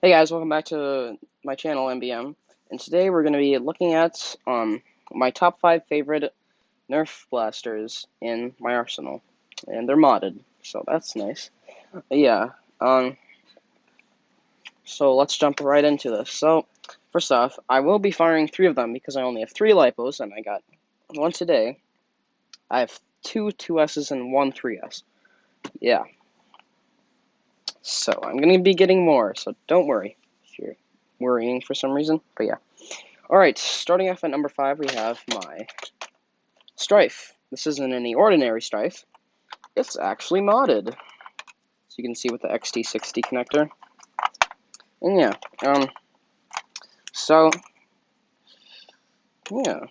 Hey guys, welcome back to my channel, MBM. And today we're going to be looking at my top 5 favorite Nerf blasters in my arsenal. And they're modded, so that's nice. Yeah, so let's jump right into this. So, first off, I will be firing 3 of them because I only have 3 lipos and I got 1 today. I have 2 2S's and 1 3S. Yeah. So, I'm going to be getting more, so don't worry if you're worrying for some reason. But yeah. Alright, starting off at number 5, we have my Strife. This isn't any ordinary Strife. It's actually modded. So you can see with the XT60 connector. And yeah, so, yeah.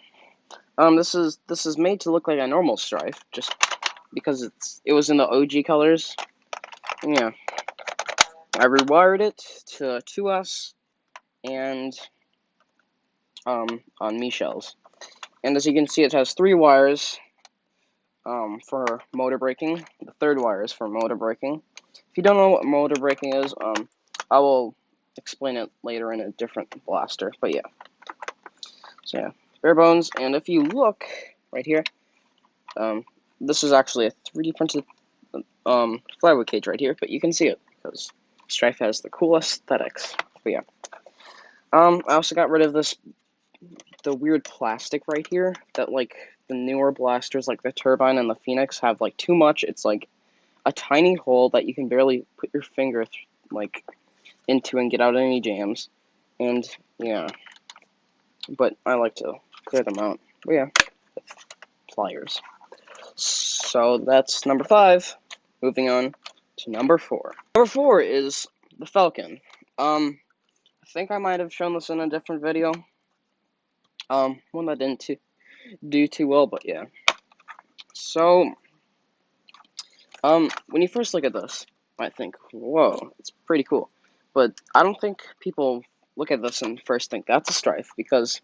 This is made to look like a normal Strife, just because it was in the OG colors. And yeah. I rewired it to 2S and, on Mi shells. And as you can see, it has 3 wires, for motor braking. The 3rd wire is for motor braking. If you don't know what motor braking is, I will explain it later in a different blaster. But yeah, so yeah, bare bones. And if you look right here, this is actually a 3D printed plywood cage right here, but you can see it because Strife has the cool aesthetics. But yeah, I also got rid of the weird plastic right here that like the newer blasters like the Turbine and the Phoenix have like too much. It's like a tiny hole that you can barely put your finger like into and get out any jams. And yeah, but I like to clear them out. But yeah, pliers. So that's number 5. Moving on to number 4. Number 4 is the Falcon. I think I might have shown this in a different video. One that didn't do too well, but yeah. So, when you first look at this, I think, whoa, it's pretty cool. But I don't think people look at this and first think that's a Strife, because,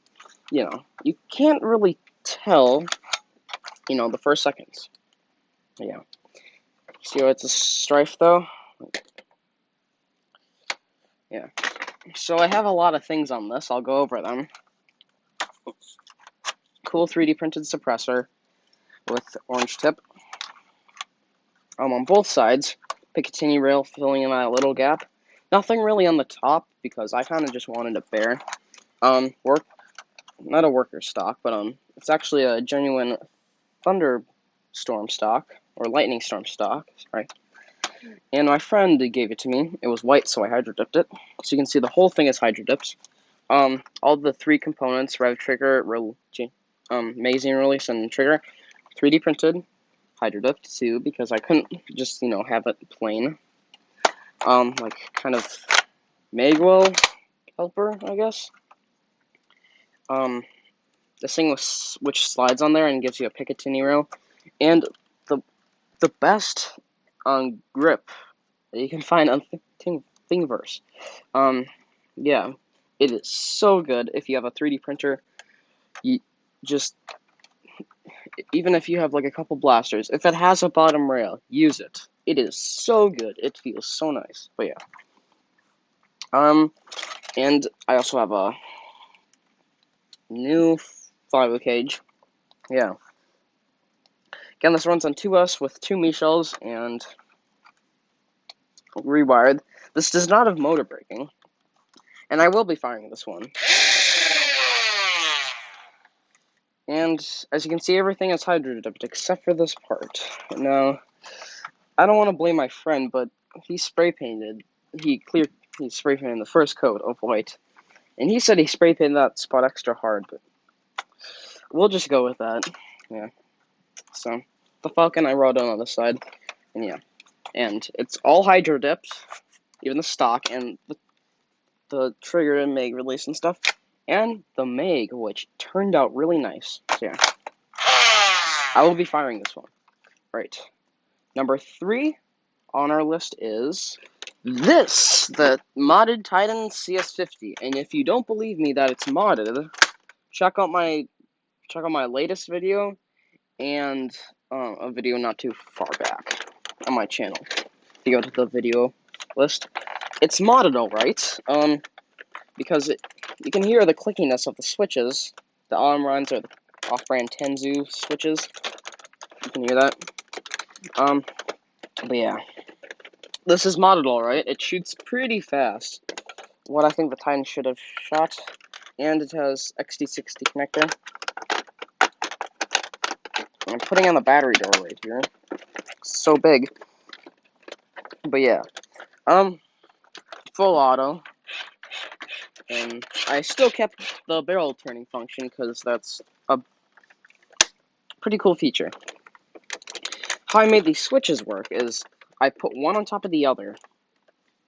you know, you can't really tell, the first seconds. Yeah. See how it's a Strife, though? Yeah. So I have a lot of things on this. I'll go over them. Cool 3D printed suppressor with orange tip. On both sides, Picatinny rail filling in that little gap. Nothing really on the top because I kind of just wanted it bare. Not a worker stock, but it's actually a genuine thunderstorm stock or lightning storm stock. Sorry. And my friend gave it to me. It was white, so I hydro dipped it. So you can see the whole thing is hydro dipped. All the 3 components: rev trigger, magazine release, and trigger, 3D printed, hydro dipped too, because I couldn't just have it plain. Like kind of Magwell helper, I guess. This thing which slides on there and gives you a Picatinny rail, and the best grip that you can find on Thingiverse. Yeah, it is so good. If you have a 3D printer, you just, even if you have like a couple blasters, if it has a bottom rail, use it. It is so good. It feels so nice. But yeah. And I also have a new plywood cage. Yeah. Again, this runs on 2S with 2 Mi shells and rewired. This does not have motor braking, and I will be firing this one. And as you can see, everything is hydro dipped except for this part. Now, I don't want to blame my friend, but he spray painted. He spray painted the first coat of white, and he said he spray painted that spot extra hard, but we'll just go with that. Yeah. So the Falcon I wrote on the side, and yeah, and it's all hydro dipped, even the stock and the trigger and mag release and stuff, and the mag, which turned out really nice. So yeah, I will be firing this one. Right. Number 3 on our list is this, the modded Titan CS50. And if you don't believe me that it's modded, check out my latest video and a video not too far back on my channel. If you go to the video list, It's modded alright, because you can hear the clickiness of the switches. The on-runs are the off-brand Tenzu switches. You can hear that. But yeah. This is modded alright. It shoots pretty fast. What I think the Titan should have shot. And it has XD60 connector. I'm putting on the battery door right here. It's so big. But yeah. Full auto. And I still kept the barrel turning function because that's a pretty cool feature. How I made these switches work is I put one on top of the other,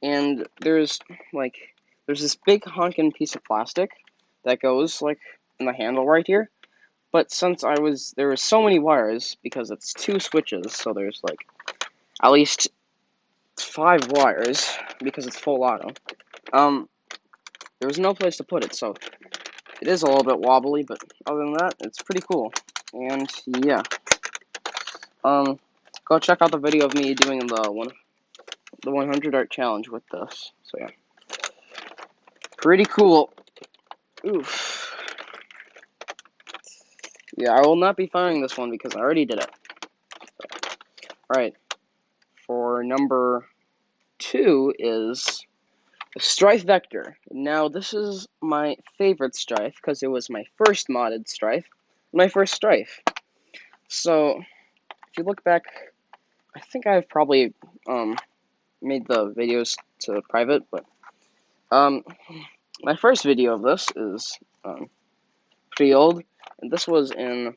and there's this big honking piece of plastic that goes like in the handle right here. But since there was so many wires because it's 2 switches, so there's like at least 5 wires because it's full auto. There was no place to put it, so it is a little bit wobbly, but other than that, it's pretty cool. And yeah, go check out the video of me doing the 100 art challenge with this. So yeah, pretty cool. Oof. Yeah, I will not be firing this one because I already did it. Alright, for number 2 is the Strife Vector. Now, this is my favorite Strife because it was my first modded Strife, my first Strife. So, if you look back, I think I've probably made the videos to private, but my first video of this is pretty old, and this was in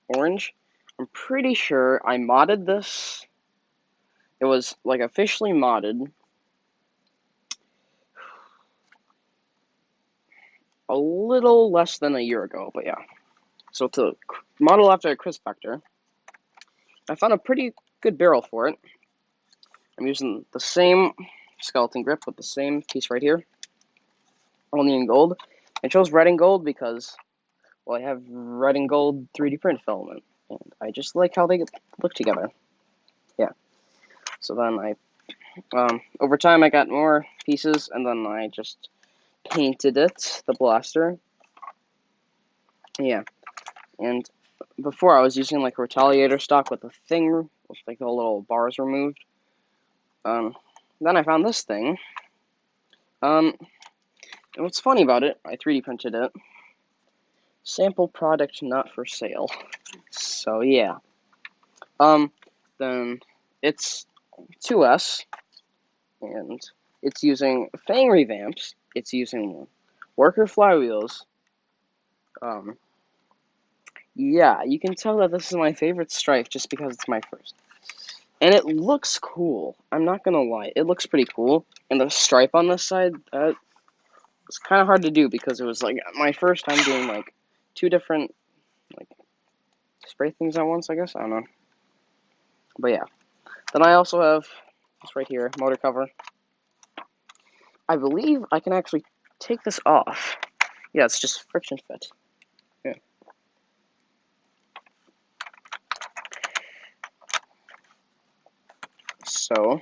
orange. I'm pretty sure I modded this. It was like officially modded a little less than a year ago, but yeah. So to model after a crisp vector, I found a pretty good barrel for it. I'm using the same skeleton grip with the same piece right here, only in gold. I chose red and gold because, well, I have red and gold 3D print filament, and I just like how they look together. Yeah. So then over time I got more pieces, and then I just painted it, the blaster. Yeah. And before I was using like a retaliator stock with the thing, with like the little bars removed. Then I found this thing. And what's funny about it, I 3D printed it. Sample product not for sale. So yeah. Then it's 2S, and it's using Fang revamps. It's using worker flywheels. Yeah, you can tell that this is my favorite Strife just because it's my first. And it looks cool. I'm not gonna lie, it looks pretty cool. And the stripe on this side, it's kind of hard to do because it was like my first time doing like 2 different like spray things at once. I guess I don't know. But yeah. Then I also have this right here, motor cover. I believe I can actually take this off. Yeah, it's just friction fit. Yeah. So,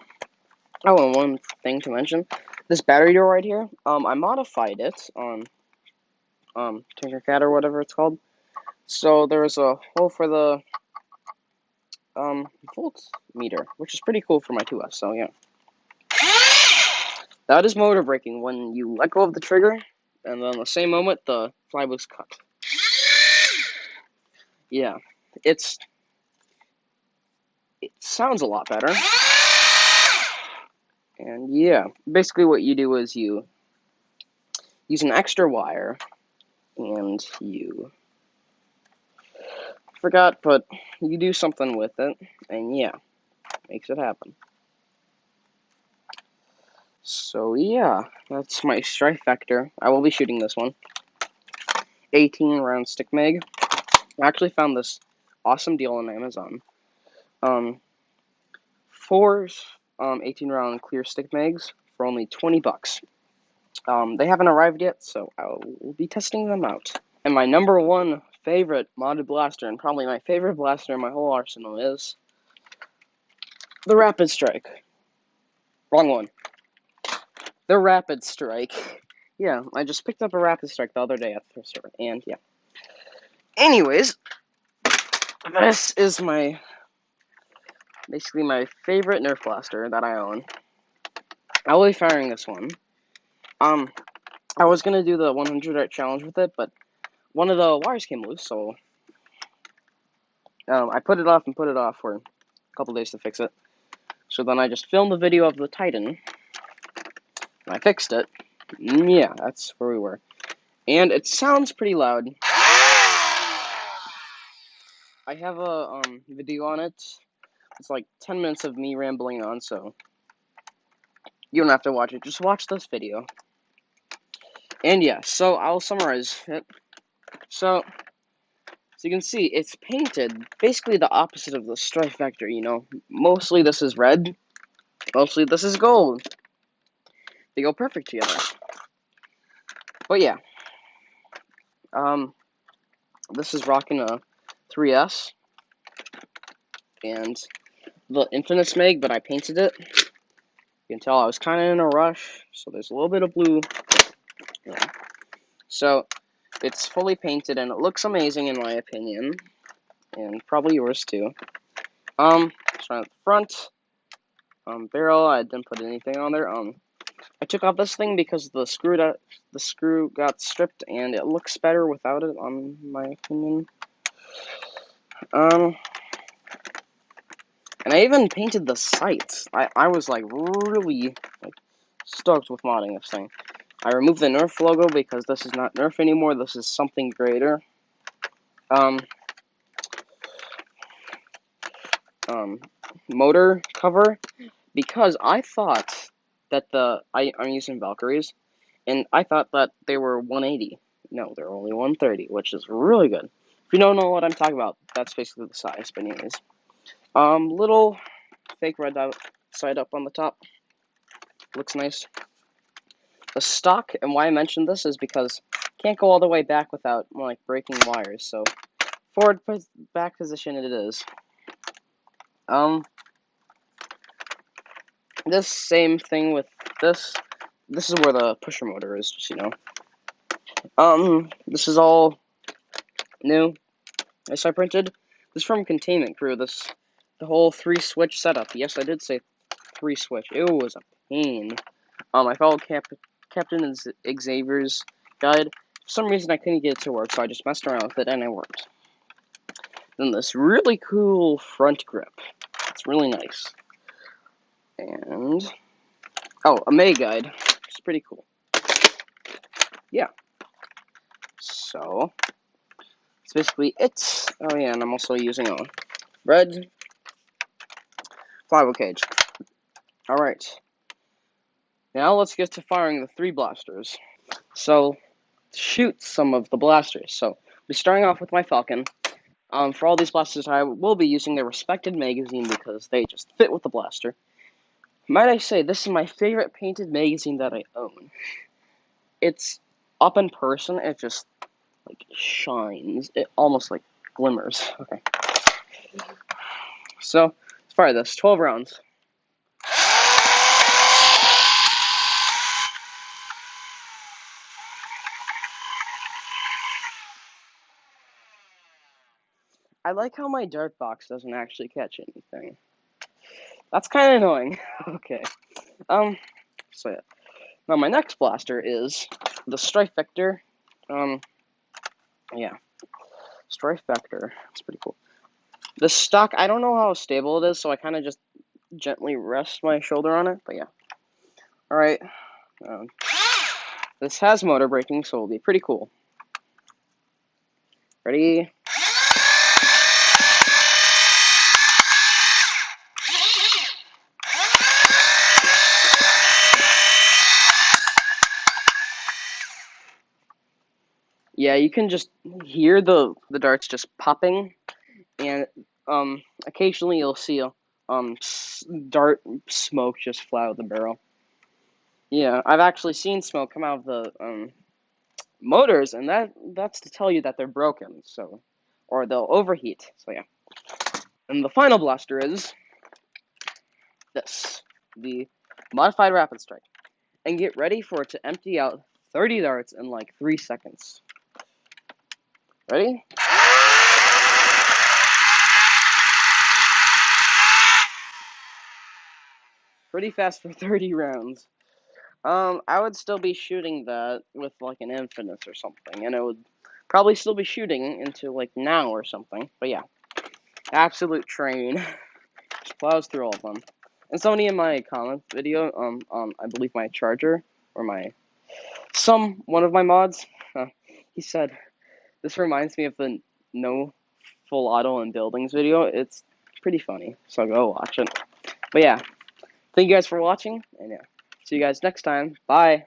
oh, and one thing to mention, this battery door right here, I modified it on Tinkercad or whatever it's called. So there's a hole for the voltmeter, which is pretty cool for my 2S. So yeah, that is motor braking when you let go of the trigger, and then the same moment the flywheel's cut. Yeah, it sounds a lot better. And yeah, basically what you do is you use an extra wire, and you forgot, but you do something with it, and yeah, makes it happen. So yeah, that's my Strife Vector. I will be shooting this one. 18 round stick mag. I actually found this awesome deal on Amazon. 4 18 round clear stick mags for only 20 bucks. They haven't arrived yet, so I will be testing them out. And my number 1 favorite modded blaster, and probably my favorite blaster in my whole arsenal, is the Rapid Strike. Wrong one. The Rapid Strike. Yeah, I just picked up a Rapid Strike the other day at the thrift store, and yeah. Anyways, this is basically my favorite Nerf blaster that I own. I will be firing this one. I was gonna do the 100 art challenge with it, but one of the wires came loose, so I put it off for a couple days to fix it. So then I just filmed a video of the Titan, and I fixed it. Yeah, that's where we were. And it sounds pretty loud. I have a video on it. It's like 10 minutes of me rambling on, so you don't have to watch it. Just watch this video. And yeah, so I'll summarize it. So you can see, it's painted basically the opposite of the Strife Vector, you know. Mostly this is red. Mostly this is gold. They go perfect together. But yeah. This is rocking a 3S. And the Infinite Smeg, but I painted it. You can tell I was kind of in a rush, so there's a little bit of blue. Yeah. So, it's fully painted, and it looks amazing in my opinion. And probably yours too. Starting at the front. Barrel, I didn't put anything on there. I took off this thing because the screw got stripped, and it looks better without it, on my opinion. And I even painted the sights. I was like really stoked with modding this thing. I removed the Nerf logo because this is not Nerf anymore. This is something greater. Motor cover, because I thought that I'm using Valkyries, and I thought that they were 180. No, they're only 130, which is really good. If you don't know what I'm talking about, that's basically the size. But anyways, little fake red side up on the top. Looks nice. The stock, and why I mentioned this is because can't go all the way back without like breaking wires. So forward back position it is. This same thing with this. This is where the pusher motor is, just, you know. This is all new. This I printed. This is from Containment Crew. The whole 3-switch setup. Yes, I did say 3-switch. It was a pain. I followed Captain Xavier's guide. For some reason, I couldn't get it to work, so I just messed around with it, and it worked. Then this really cool front grip. It's really nice. And oh, a May guide. It's pretty cool. Yeah. So it's basically it. Oh yeah, and I'm also using a red 5 cage. Alright. Now let's get to firing the 3 blasters. So shoot some of the blasters. So we're starting off with my Falcon. For all these blasters, I will be using their respected magazine because they just fit with the blaster. Might I say, this is my favorite painted magazine that I own. It's up in person, it just like shines. It almost like glimmers. Okay. So let's fire this. 12 rounds. I like how my dart box doesn't actually catch anything. That's kind of annoying. Okay. So yeah. Now my next blaster is the Strife Vector. Yeah. Strife Vector. It's pretty cool. The stock, I don't know how stable it is, so I kind of just gently rest my shoulder on it, but yeah. Alright. This has motor braking, so it'll be pretty cool. Ready? Yeah, you can just hear the darts just popping, and occasionally you'll see a dart smoke just fly out of the barrel. Yeah, I've actually seen smoke come out of the motors, and that's to tell you that they're broken, so, or they'll overheat. So yeah. And the final blaster is this, the modified Rapid Strike. and get ready for it to empty out 30 darts in like 3 seconds. Ready? Pretty fast for 30 rounds. I would still be shooting that with like an infinite or something, and it would probably still be shooting into like now or something. But yeah, absolute train. Just plows through all of them. And somebody in my comment video, I believe my charger or one of my mods, he said this reminds me of the no full auto in buildings video. It's pretty funny, so go watch it. But yeah, thank you guys for watching, and yeah, see you guys next time. Bye.